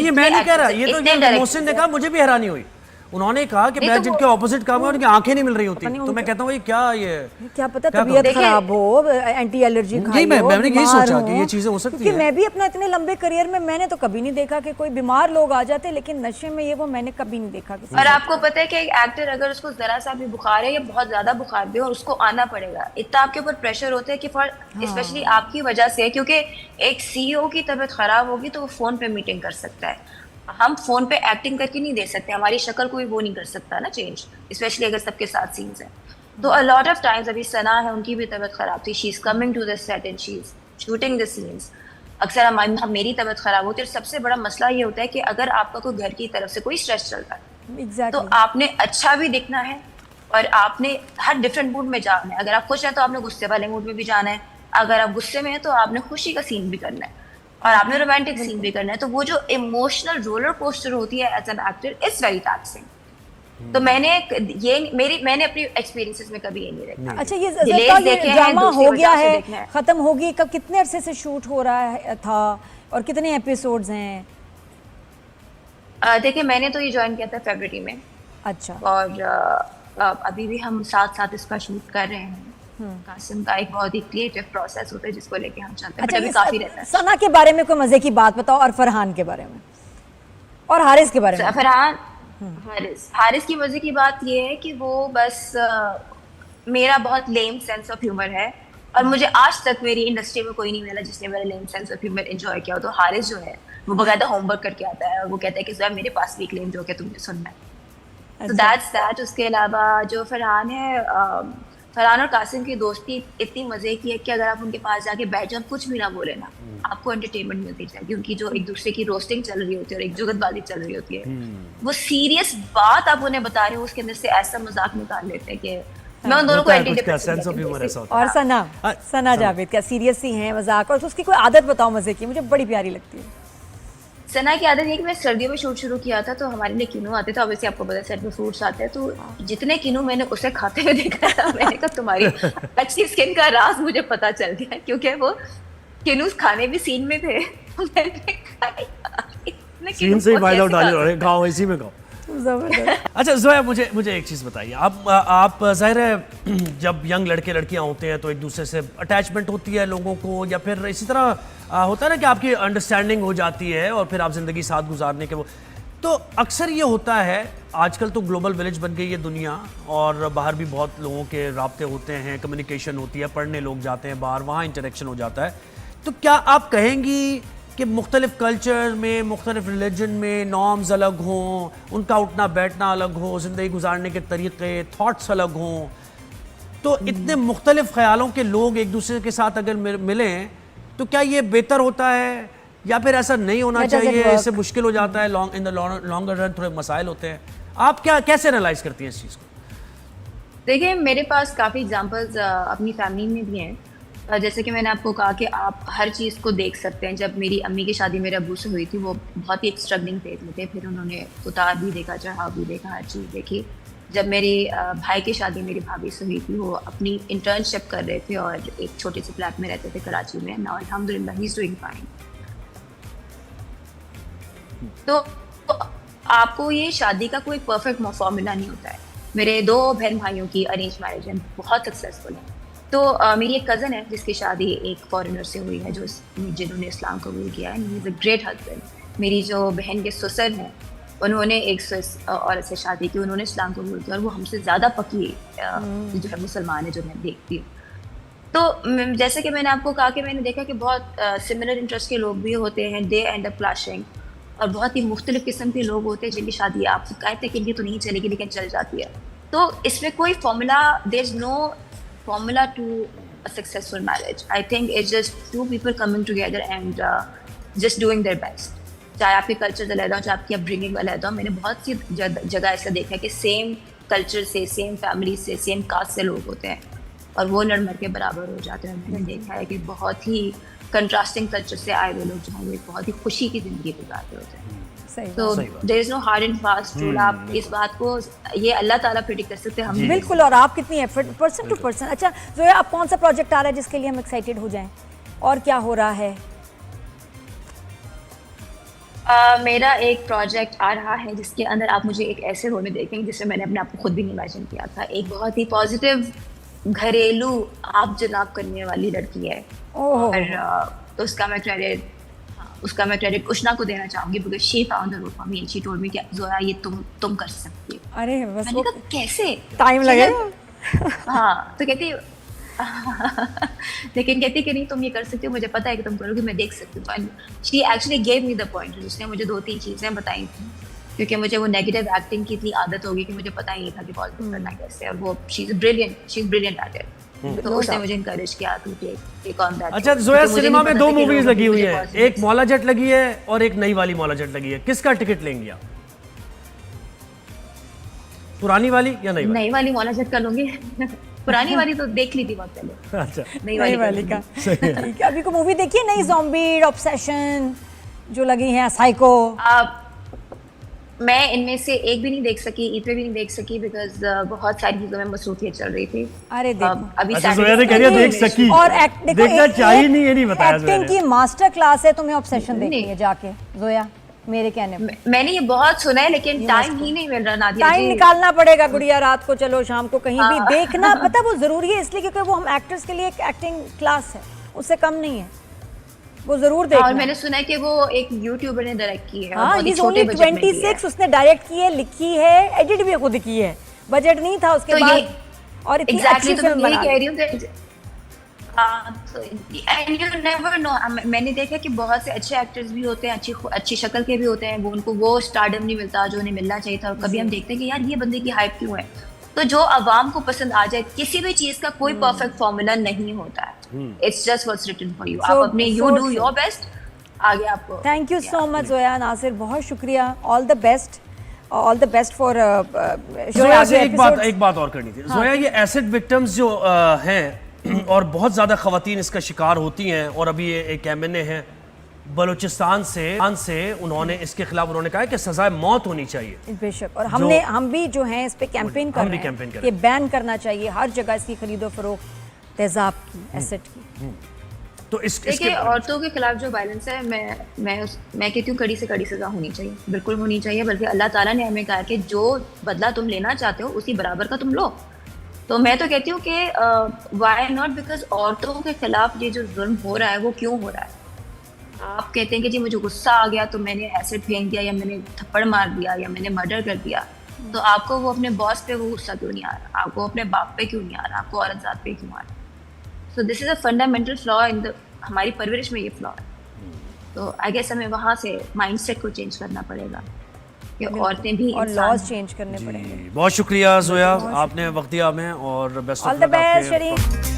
ये मैं नहीं कह रहा, ये तो मोहसिन ने कहा, मुझे भी हैरानी हुई। उन्होंने कहा कि मैं जिनके ऑपोजिट काम है उनकी आंखें नहीं मिल रही होती, तो मैं कहता हूँ ये क्या पता तबीयत खराब हो, एंटी एलर्जी खाई हो, मैंने यही सोचा कि ये चीजें हो सकती है। मैं भी अपना इतने लंबे करियर में मैंने तो कभी नहीं देखा कि कोई बीमार लोग आ जाते, लेकिन नशे में ये वो मैंने कभी नहीं देखा। और आपको पता है कि एक एक्टर अगर उसको जरा सा भी बुखार है या बहुत ज्यादा बुखार भी और उसको आना पड़ेगा, इतना आपके ऊपर प्रेशर होता है कि फॉर स्पेशली आपकी वजह से, क्योंकि एक सीईओ की तबीयत खराब होगी तो वो फोन पे मीटिंग कर सकता है, हम फोन पे एक्टिंग करके नहीं दे सकते, हमारी शक्ल कोई वो नहीं कर सकता ना चेंज, स्पेशली अगर सबके साथ सीन्स हैं। तो अ लॉट ऑफ टाइम्स, अभी सना है उनकी भी तबीयत खराब थी, she is coming to the set and she is shooting the scenes. अक्सर मेरी तबीयत खराब होती है, और सबसे बड़ा मसला ये होता है कि अगर आपका कोई घर की तरफ से कोई स्ट्रेस चल रहा है तो आपने अच्छा भी दिखना है और आपने हर डिफरेंट मूड में जाना है। अगर आप खुश हैं तो आपने गुस्से वाले मूड में भी जाना है, अगर आप गुस्से में हैं तो आपने खुशी का सीन भी करना है और आपने रोमांटिक सीन भी करना है। तो वो जो इमोशनल रोलर कोस्टर होती है as an actor is very taxing. तो मैंने अपनी एक्सपीरियंसेस में कभी ये नहीं देखा। अच्छा, ये ड्रामा हो गया है, खत्म होगी, कब कितने अरसे से शूट हो रहा था और कितने एपिसोड्स हैं? देखिए, मैंने तो ये ज्वाइन किया था फरवरी में। अच्छा। और अभी भी हम साथ इसका शूट कर रहे हैं। कासिम का एक बहुत ही क्रिएटिव प्रोसेस होता है जिसको लेके हम चलते हैं। अच्छा, काफी रहता है। सना के बारे में कोई मजे की बात बताओ, और फरहान के बारे में और हारिस के बारे में। फरहान, हारिस की मजे की बात ये है कि वो बस मेरा बहुत लेम सेंस ऑफ ह्यूमर है, और मुझे आज तक मेरी इंडस्ट्री में कोई नहीं मिला जिसने मेरा लेम सेंस ऑफ ह्यूमर एंजॉय किया हो। तो हारिस जो है वो बकायदा होमवर्क करके आता है और वो कहता है कि सर मेरे पास भी एक लेम जोक है, तुमने सुनना है। तो दैट्स दैट। उसके अलावा जो फरहान है, फरहान और कासिम की दोस्ती इतनी मजे की है कि अगर आप उनके पास जाके बैठ जाओ, कुछ भी ना बोले ना, आपको एंटरटेनमेंट मिलती जाएगी। उनकी जो एक दूसरे की रोस्टिंग चल रही होती है और एक जुगतबाजी चल रही होती है, वो सीरियस बात आप उन्हें बता रहे हो, उसके अंदर से ऐसा मजाक निकाल लेते हैं कि मैं उन दोनों को और सना जावेद क्या सीरियस ही हैं मजाक, और उसकी कोई आदत बताओ मजे की, मुझे बड़ी प्यारी लगती है। सना की आदत ये कि मैं सर्दियों में शूट शुरू किया था तो हमारे लिए किनू आते थे। ऑब्वियसली आपको पता है सेट में फ्रूट्स आते हैं, तो जितने किनू मैंने उसे खाते हुए देखा था, मैंने कहा तुम्हारी अच्छी स्किन का राज मुझे पता चल गया, क्योंकि वो किनू खाने भी सीन में थे। सीन से ही फायदा उठा लिया, गाओ इसी में गाओ। अच्छा जोया, मुझे एक चीज़ बताइए, आप जाहिर है जब यंग लड़के लड़कियां होते हैं तो एक दूसरे से अटैचमेंट होती है लोगों को, या फिर इसी तरह होता है ना कि आपकी अंडरस्टैंडिंग हो जाती है और फिर आप ज़िंदगी साथ गुजारने के वो, तो अक्सर ये होता है। आजकल तो ग्लोबल विलेज बन गई है दुनिया, और बाहर भी बहुत लोगों के राब्ते होते हैं, कम्युनिकेशन होती है, पढ़ने लोग जाते हैं बाहर, वहाँ इंटरेक्शन हो जाता है। तो क्या आप कहेंगी कि मुख्तलिफ कल्चर में, मुख्तलिफ रिलीजन में नॉर्म्स अलग हों, उनका उठना बैठना अलग हो, ज़िंदगी गुजारने के तरीक़े, थॉट्स अलग हों, तो इतने मुख्तलिफ ख्यालों के लोग एक दूसरे के साथ अगर मिलें तो क्या ये बेहतर होता है, या फिर ऐसा नहीं होना चाहिए, इससे मुश्किल हो जाता है, इन द लॉन्गर रन थोड़े मसाइल होते हैं? आप कैसे एनालाइज करती हैं इस चीज़ को? देखिए, मेरे पास काफ़ी एग्जांपल्स अपनी फैमिली में भी हैं। जैसे कि मैंने आपको कहा कि आप हर चीज़ को देख सकते हैं। जब मेरी अम्मी की शादी मेरे अब्बू से हुई थी, वो बहुत ही एक स्ट्रगलिंग फेज में थे, फिर उन्होंने उतार भी देखा, चढ़ाव भी देखा, हर चीज़ देखी। जब मेरी भाई की शादी मेरी भाभी से हुई थी, वो अपनी इंटर्नशिप कर रहे थे और एक छोटे से फ्लैट में रहते थे कराची में। नाउ अल्हम्दुलिल्लाह ही इज़ डूइंग फाइन। तो आपको ये शादी का कोई परफेक्ट फॉर्मूला नहीं होता है। मेरे 2 बहन भाइयों की अरेंज मैरिज है, बहुत सक्सेसफुल है। तो मेरी एक कज़न है जिसकी शादी एक फॉरेनर से हुई है, जिन्होंने इस्लाम कबूल किया है, he is a great husband. मेरी जो बहन के ससुर हैं, उन्होंने एक स्विस औरत से शादी की, उन्होंने इस्लाम कबूल किया, और वो हमसे ज़्यादा पक्की जो है मुसलमान है, जो मैं देखती हूँ। तो जैसे कि मैंने आपको कहा कि मैंने देखा कि बहुत सिमिलर इंटरेस्ट के लोग भी होते हैं, दे एंड अप क्लैशिंग, और बहुत ही मुख्तलिफ किस्म के लोग होते हैं जिनकी शादी आप कहते हैं कि इनकी तो नहीं चलेगी लेकिन चल जाती है। तो इसमें कोई formula, there is no formula to a successful marriage. I think it's just 2 people coming together and just doing their best. चाहे आपके कल्चर अलग हो, चाहे आपकी अपब्रिंगिंग अलग हो। मैंने बहुत सी जगह ऐसा देखा है कि सेम कल्चर से, सेम फैमिली से, सेम कास्ट से लोग होते हैं और वो लड़ मर के बराबर हो जाते हैं। मैंने देखा है कि बहुत ही कंट्रास्टिंग कल्चर से आए हुए लोग जो हैं, बहुत ही खुशी की ज़िंदगी गुजारते होते हैं। तो there is no hard and fast rule. आप इस बात को ये अल्लाह ताला प्रेडिक्ट कर सकते हैं, हम बिल्कुल। और आप कितनी एफर्ट पर्सन टू पर्सन। अच्छा जोया, आप कौन सा प्रोजेक्ट आ रहा है जिसके लिए हम एक्साइटेड हो जाएं, और क्या हो रहा है? मेरा एक प्रोजेक्ट आ रहा है जिसके अंदर आप मुझे एक ऐसे रोल में देखेंगे जिसमें मैंने अपने आप को खुद भी नहीं इमेजिन किया था। एक बहुत ही पॉजिटिव घरेलू आप जनाब करने वाली लड़की है और तो उसका मैं क्रेडिट उष्णा को देना चाहूंगी because she found the role for me and she told me कि जोया ये तुम कर सकती हो। अरे बस मैंने कहा कैसे टाइम लगेगा। हाँ तो कहती लेकिन कहती कि नहीं तुम ये कर सकती हो, मुझे पता है कि तुम करोगी, मैं देख सकती हूँ। She actually gave me the point. उसने मुझे 2-3 चीज़ें बताई थी क्योंकि मुझे वो नेगेटिव एक्टिंग की इतनी आदत होगी कि मुझे पता ही नहीं था कि पॉजिटिव करना कैसे। और वो she is brilliant at it. तो उसने मुझे इनकरेज किया कि टेक ऑन दैट। अच्छा जोया, सिनेमा में 2 मूवीज लगी हुई है, एक मौला जट लगी है और एक नई वाली मौला जट लगी है। किसका टिकट लेंगे आप, पुरानी वाली या नई वाली मौला जट कर लूंगी। पुरानी वाली तो देख ली थी बहुत पहले। अच्छा, नई वाली का ठीक है। अभी को मूवी देखिए नई ज़ॉम्बी ऑब्सेशन जो लगी है, साइको। मैं इनमें से एक भी नहीं देख सकी, ईद पे भी नहीं देख सकी बिकॉज बहुत सारी चीजों में मसरूफियत चल रही थी। अरे देखो अभी अच्छा, जोया ने कह दिया देख सकी और देखना चाहिए नहीं, ये नहीं बताया एक्टिंग की मास्टर क्लास है, तुम्हें ऑब्सेशन देखनी है जाके जोया, मेरे कहने में। मैंने ये बहुत सुना है लेकिन टाइम ही नहीं मिल रहा नादिया जी। टाइम निकालना पड़ेगा गुड़िया, रात को चलो शाम को कहीं भी देखना। पता वो जरूरी है इसलिए क्योंकि वो हम एक्टर्स के लिए एक एक्टिंग क्लास है, उससे कम नहीं है, वो जरूर देखना। और मैंने सुना है कि वो एक यूट्यूबर ने डायरेक्ट की है। हाँ, इज ओनली 26 उसने डायरेक्ट की है, लिखी है, एडिट भी खुद की है। बजट नहीं था उसके बाद और इतनी अच्छी फिल्म बना कह रही हूँ। एंड यू नेवर नो, मैंने देखा कि बहुत से अच्छे एक्टर्स भी होते हैं, अच्छी शक्ल के भी होते हैं, वो उनको वो स्टारडम नहीं मिलता जो उन्हें मिलना चाहिए था। और कभी हम देखते हैं कि यार ये बंदे की हाइप क्यों है। तो जो अवाम को पसंद आ जाए, किसी भी चीज का कोई परफेक्ट फॉर्मूला नहीं होता है। It's just what's written for you. आप अपने यू डू योर बेस्ट, आगे आपको। Thank you so much Zoya Nasir, बहुत शुक्रिया। All the best for Zoya से एक बात और करनी थी। जोया, ये एसिड विक्टिम्स जो हैं और बहुत ज़्यादा ख़वातीन इसका शिकार होती हैं, और अभी एक एमएनए है बलूचिस्तान से उन्होंने इसके खिलाफ उन्होंने कहा है कि सज़ाए मौत होनी चाहिए। बेशक, और हम भी जो हैं इस पे कैंपेन कर रहे हैं कि बैन करना चाहिए हर जगह इसकी खरीदो फरोख्त तेजाब की, एसिड की। तो देखिए, औरतों के खिलाफ जो वायलेंस है, मैं कहती हूँ कड़ी से कड़ी सजा होनी चाहिए, बिल्कुल होनी चाहिए। बल्कि अल्लाह ताला ने हमें कहा कि जो बदला तुम लेना चाहते हो उसी बराबर का तुम लो। तो मैं तो कहती हूँ कि वाई नॉट, बिकॉज औरतों के खिलाफ ये जो जुल्म हो रहा है वो क्यों हो रहा है। आप कहते हैं कि जी मुझे गुस्सा आ गया तो मैंने एसिड फेंक दिया, या मैंने थप्पड़ मार दिया, या मैंने मर्डर कर दिया। तो आपको वो अपने बॉस पे वो गुस्सा क्यों नहीं आ रहा, आपको अपने बाप पे क्यों नहीं आ रहा, आपको औरत जात पे क्यों आ रहा। So this is a fundamental flaw in the, हमारी परवरिश में ये फ्लॉ है। तो आई गेस हमें वहाँ से माइंडसेट को चेंज करना पड़ेगा कि औरतें भी और लॉज चेंज करने पड़ेंगे। बहुत शुक्रिया जोया, आपने वक्त दिया हमें, और बेस्ट ऑफ लक।